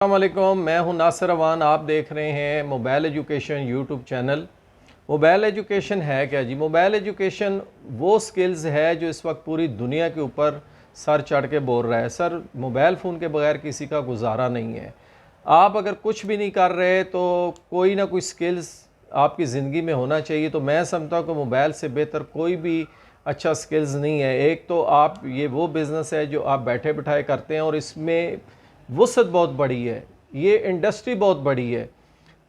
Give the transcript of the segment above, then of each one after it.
अस्सलामुअलैकुम, मैं हूं नासिर अवान। आप देख रहे हैं mobile education YouTube channel. Mobile education है क्या जी? मोबाइल एजुकेशन वो स्किल्स है जो इस वक्त पूरी दुनिया के ऊपर सर चढ़ के बोल रहा है। सर, मोबाइल फ़ोन के बगैर किसी का गुजारा नहीं है। आप अगर कुछ भी नहीं कर रहे तो कोई ना कोई स्किल्स आपकी ज़िंदगी में होना चाहिए। तो मैं समझता हूँ कि मोबाइल से बेहतर कोई भी अच्छा स्किल्स नहीं है। एक तो आप ये वो बिज़नेस है जो आप बैठे बिठाए करते हैं और इसमें वुसअत बहुत बड़ी है, ये इंडस्ट्री बहुत बड़ी है।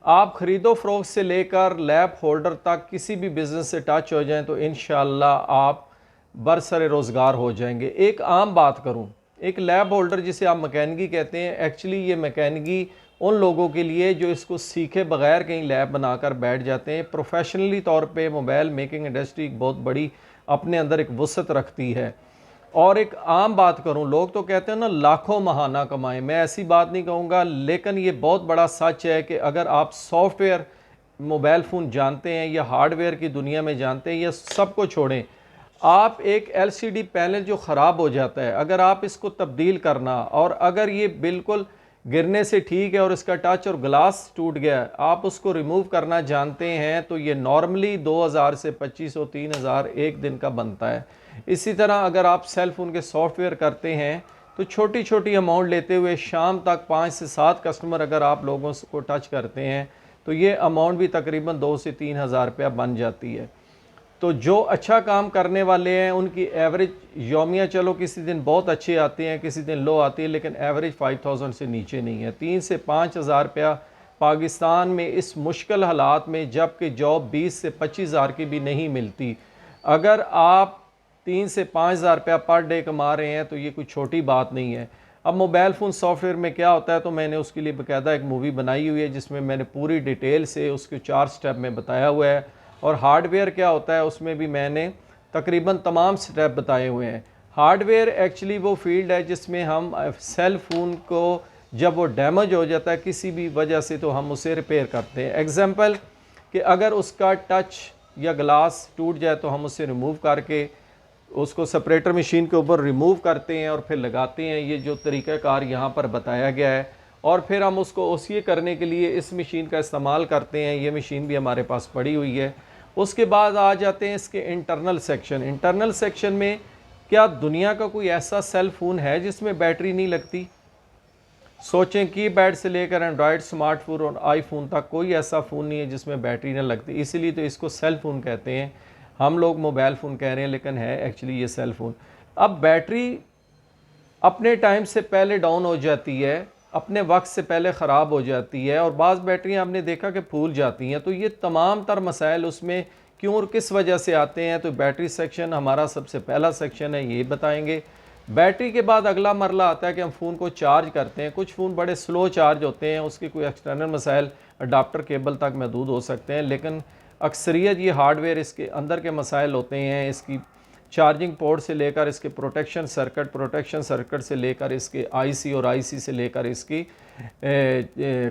आप ख़रीदो फ़रोख्त से लेकर लैब होल्डर तक किसी भी बिज़नेस से टच हो जाएं तो इंशाल्लाह आप बरसरे रोज़गार हो जाएंगे। एक आम बात करूं, एक लैब होल्डर जिसे आप मैकेनिकी कहते हैं, एक्चुअली ये मैकेनिकी उन लोगों के लिए जो इसको सीखे बगैर कहीं लैब बनाकर बैठ जाते हैं। प्रोफेशनली तौर पे मोबाइल मेकिंग इंडस्ट्री बहुत बड़ी अपने अंदर एक वुसअत रखती है। और एक आम बात करूं, लोग तो कहते हैं ना लाखों महाना कमाएं, मैं ऐसी बात नहीं कहूँगा, लेकिन ये बहुत बड़ा सच है कि अगर आप सॉफ्टवेयर मोबाइल फ़ोन जानते हैं या हार्डवेयर की दुनिया में जानते हैं, या सबको छोड़ें, आप एक एलसीडी पैनल जो ख़राब हो जाता है, अगर आप इसको तब्दील करना, और अगर ये बिल्कुल गिरने से ठीक है और इसका टच और ग्लास टूट गया, आप उसको रिमूव करना जानते हैं, तो ये नॉर्मली 2000 से 2500 3000 एक दिन का बनता है। इसी तरह अगर आप सेल फ़ोन के सॉफ्टवेयर करते हैं तो छोटी छोटी अमाउंट लेते हुए शाम तक 5 से 7 कस्टमर अगर आप लोगों को टच करते हैं तो ये अमाउंट भी तकरीबन 2 से 3000 रुपया बन जाती है। तो जो अच्छा काम करने वाले हैं उनकी एवरेज योमिया, चलो किसी दिन बहुत अच्छी आती हैं, किसी दिन लो आती है, लेकिन एवरेज 5000 से नीचे नहीं है। 3 से 5000 रुपया पाकिस्तान में इस मुश्किल हालात में, जबकि जॉब 20 से 25,000 की भी नहीं मिलती, अगर आप 3 से 5,000 रुपया पर डे कमा रहे हैं तो ये कोई छोटी बात नहीं है। अब मोबाइल फ़ोन सॉफ्टवेयर में क्या होता है, तो मैंने उसके लिए बाकायदा एक मूवी बनाई हुई है जिसमें मैंने पूरी डिटेल से उसके 4 स्टेप में बताया हुआ है। और हार्डवेयर क्या होता है उसमें भी मैंने तकरीबन तमाम स्टेप बताए हुए हैं। हार्डवेयर एक्चुअली वो फील्ड है जिसमें हम सेल फ़ोन को जब वो डैमेज हो जाता है किसी भी वजह से तो हम उसे रिपेयर करते हैं। एग्जांपल कि अगर उसका टच या ग्लास टूट जाए तो हम उसे रिमूव करके उसको सेपरेटर मशीन के ऊपर रिमूव करते हैं और फिर लगाते हैं। ये जो तरीक़ाकार यहाँ पर बताया गया है, और फिर हम उसको ओसीए करने के लिए इस मशीन का इस्तेमाल करते हैं। ये मशीन भी हमारे पास पड़ी हुई है। उसके बाद आ जाते हैं इसके इंटरनल सेक्शन। इंटरनल सेक्शन में क्या दुनिया का कोई ऐसा सेल फ़ोन है जिसमें बैटरी नहीं लगती? सोचें, कीपैड से लेकर एंड्रॉयड स्मार्टफोन और आईफोन तक कोई ऐसा फ़ोन नहीं है जिसमें बैटरी ना लगती। इसीलिए तो इसको सेल फ़ोन कहते हैं। हम लोग मोबाइल फ़ोन कह रहे हैं लेकिन है एक्चुअली ये सेल फ़ोन। अब बैटरी अपने टाइम से पहले डाउन हो जाती है, अपने वक्त से पहले ख़राब हो जाती है, और बाज़ बैटरियाँ आपने देखा कि फूल जाती हैं। तो ये तमाम तर मसाइल उसमें क्यों और किस वजह से आते हैं, तो बैटरी सेक्शन हमारा सबसे पहला सेक्शन है, ये बताएंगे। बैटरी के बाद अगला मरला आता है कि हम फ़ोन को चार्ज करते हैं। कुछ फ़ोन बड़े स्लो चार्ज होते हैं, उसके कोई एक्सटर्नल मसाइल अडाप्टर केबल तक महदूद हो सकते हैं, लेकिन अक्सरियत ये हार्डवेयर इसके अंदर के मसाइल होते हैं। इसकी चार्जिंग पोर्ट से लेकर इसके प्रोटेक्शन सर्किट से लेकर इसके आईसी, और आईसी से लेकर इसकी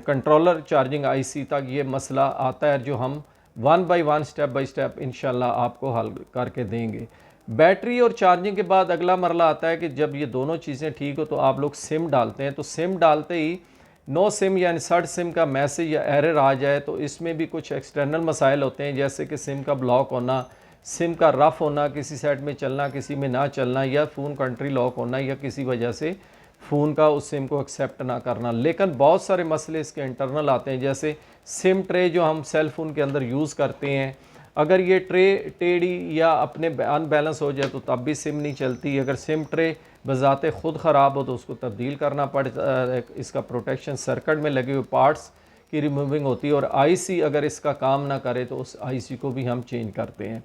कंट्रोलर चार्जिंग आईसी तक ये मसला आता है, जो हम one by one step by step इंशाल्लाह आपको हल करके देंगे। बैटरी और चार्जिंग के बाद अगला मरला आता है कि जब ये दोनों चीज़ें ठीक हो तो आप लोग सिम डालते हैं। तो सिम डालते ही नो सिम यानी सर्ट सिम का मैसेज या एरर आ जाए तो इसमें भी कुछ एक्सटर्नल मसाइल होते हैं, जैसे कि सिम का ब्लॉक होना, सिम का रफ़ होना, किसी साइड में चलना किसी में ना चलना, या फ़ोन कंट्री लॉक होना, या किसी वजह से फ़ोन का उस सिम को एक्सेप्ट ना करना। लेकिन बहुत सारे मसले इसके इंटरनल आते हैं, जैसे सिम ट्रे जो हम सेल फ़ोन के अंदर यूज़ करते हैं, अगर ये ट्रे टेढ़ी या अपने अनबैलेंस हो जाए तो तब भी सिम नहीं चलती। अगर सिम ट्रे बज़ाते ख़ुद ख़राब हो तो उसको तब्दील करना पड़ता है। इसका प्रोटेक्शन सर्किट में लगे हुए पार्ट्स की रिमूविंग होती है, और आईसी अगर इसका काम ना करे तो उस आईसी को भी हम चेंज करते हैं।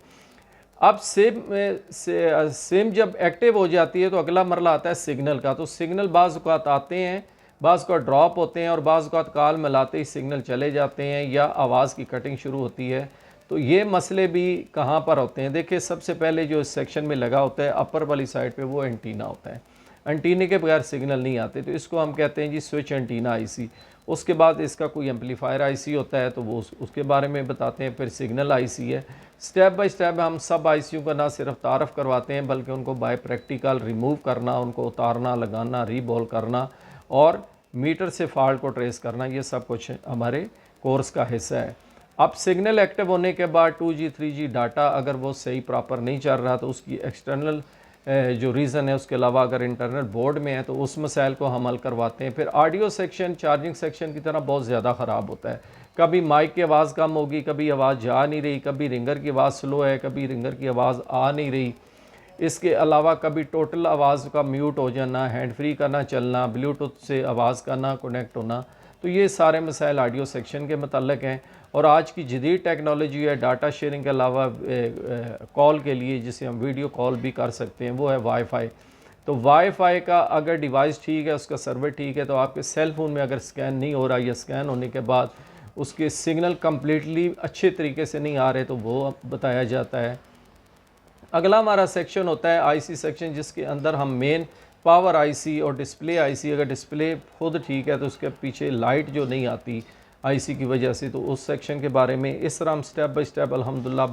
अब सिम जब एक्टिव हो जाती है तो अगला मरला आता है सिग्नल का। तो सिग्नल बाज़ औक़ात आते हैं, बाज़ का ड्रॉप होते हैं, और बाज़ औक़ात कॉल मिलाते ही सिग्नल चले जाते हैं या आवाज़ की कटिंग शुरू होती है। तो ये मसले भी कहाँ पर होते हैं? देखिए, सबसे पहले जो इस सेक्शन में लगा होता है अपर वाली साइड पे वो एंटीना होता है। एंटीने के बगैर सिग्नल नहीं आते, तो इसको हम कहते हैं जी स्विच एंटीना आईसी। उसके बाद इसका कोई एम्पलीफायर आईसी होता है तो वो उसके बारे में बताते हैं। फिर सिग्नल आईसी है। स्टेप बाय स्टेप हम सब आईसीयू का ना सिर्फ तारफ़ करवाते हैं बल्कि उनको बाय प्रैक्टिकल रिमूव करना, उनको उतारना, लगाना, रीबॉल करना, और मीटर से फॉल्ट को ट्रेस करना, ये सब कुछ हमारे कोर्स का हिस्सा है। अब सिग्नल एक्टिव होने के बाद 2G 3G डाटा अगर वो सही प्रॉपर नहीं चल रहा तो उसकी एक्सटर्नल जो रीज़न है, उसके अलावा अगर इंटरनल बोर्ड में है तो उस मसाइल को हम हल करवाते हैं। फिर ऑडियो सेक्शन चार्जिंग सेक्शन की तरह बहुत ज़्यादा ख़राब होता है। कभी माइक की आवाज़ कम होगी, कभी आवाज़ जा नहीं रही, कभी रिंगर की आवाज़ स्लो है, कभी रिंगर की आवाज़ आ नहीं रही। इसके अलावा कभी टोटल आवाज़ का म्यूट हो जाना, हैंड फ्री का ना चलना, ब्लूटूथ से आवाज़ का ना कनेक्ट होना। तो ये सारे मसाइल ऑडियो सेक्शन के मतलब हैं। और आज की जदीद टेक्नोलॉजी है डाटा शेयरिंग के अलावा कॉल के लिए, जिसे हम वीडियो कॉल भी कर सकते हैं, वो है वाईफाई। तो वाईफाई का अगर डिवाइस ठीक है, उसका सर्वर ठीक है, तो आपके सेल फ़ोन में अगर स्कैन नहीं हो रहा या स्कैन होने के बाद उसके सिग्नल कम्प्लीटली अच्छे तरीके से नहीं आ रहे तो वो बताया जाता है। अगला हमारा सेक्शन होता है आईसी सेक्शन, जिसके अंदर हम मेन पावर आईसी और डिस्प्ले आईसी, अगर डिस्प्ले खुद ठीक है तो उसके पीछे लाइट जो नहीं आती आईसी की वजह से, तो उस सेक्शन के बारे में इस तरह हम स्टेप बाय स्टेप अल्हम्दुलिल्लाह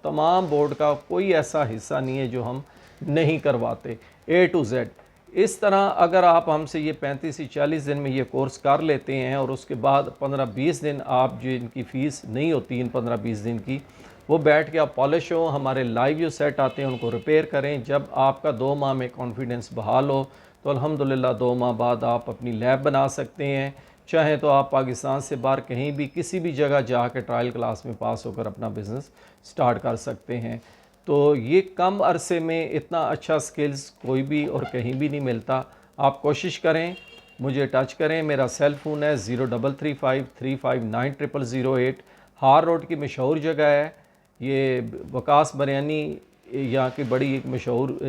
तमाम बोर्ड का कोई ऐसा हिस्सा नहीं है जो हम नहीं करवाते, A to Z। इस तरह अगर आप हमसे ये 35 से 40 दिन में ये कोर्स कर लेते हैं और उसके बाद 15-20 दिन आप जो इनकी फ़ीस नहीं होती इन 15-20 दिन की, वो बैठ के आप पॉलिश हो, हमारे लाइव जो सेट आते हैं उनको रिपेयर करें। जब आपका 2 माह में कॉन्फिडेंस बहाल हो तो अल्हम्दुलिल्लाह 2 माह बाद आप अपनी लैब बना सकते हैं। चाहे तो आप पाकिस्तान से बाहर कहीं भी किसी भी जगह जाकर ट्रायल क्लास में पास होकर अपना बिज़नेस स्टार्ट कर सकते हैं। तो ये कम अरसे में इतना अच्छा स्किल्स कोई भी और कहीं भी नहीं मिलता। आप कोशिश करें, मुझे टच करें। मेरा सेल फ़ोन है 0353590008। हार रोड की मशहूर जगह है ये, वकास बिरयानी यहाँ की बड़ी एक मशहूर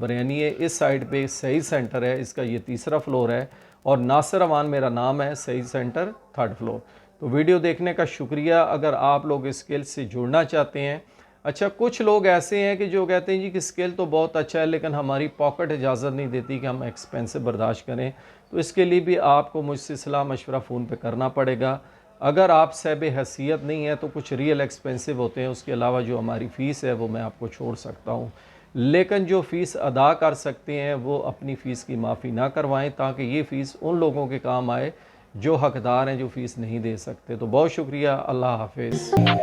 बिरयानी है। इस साइड पे सही सेंटर है, इसका ये 3रा फ्लोर है और नासिर अमान मेरा नाम है, सही सेंटर 3rd फ्लोर। तो वीडियो देखने का शुक्रिया। अगर आप लोग इस स्किल से जुड़ना चाहते हैं, अच्छा कुछ लोग ऐसे हैं कि जो कहते हैं जी कि स्किल तो बहुत अच्छा है लेकिन हमारी पॉकेट इजाज़त नहीं देती कि हम एक्सपेंसिव बर्दाश्त करें, तो इसके लिए भी आपको मुझसे सलाह मशवरा फ़ोन पे करना पड़ेगा। अगर आप साहिब हैसियत नहीं है तो कुछ रियल एक्सपेंसिव होते हैं, उसके अलावा जो हमारी फ़ीस है वो मैं आपको छोड़ सकता हूँ। लेकिन जो फ़ीस अदा कर सकते हैं वो अपनी फ़ीस की माफ़ी ना करवाएं, ताकि ये फ़ीस उन लोगों के काम आए जो हकदार हैं, जो फ़ीस नहीं दे सकते। तो बहुत शुक्रिया, अल्लाह हाफ़िज़।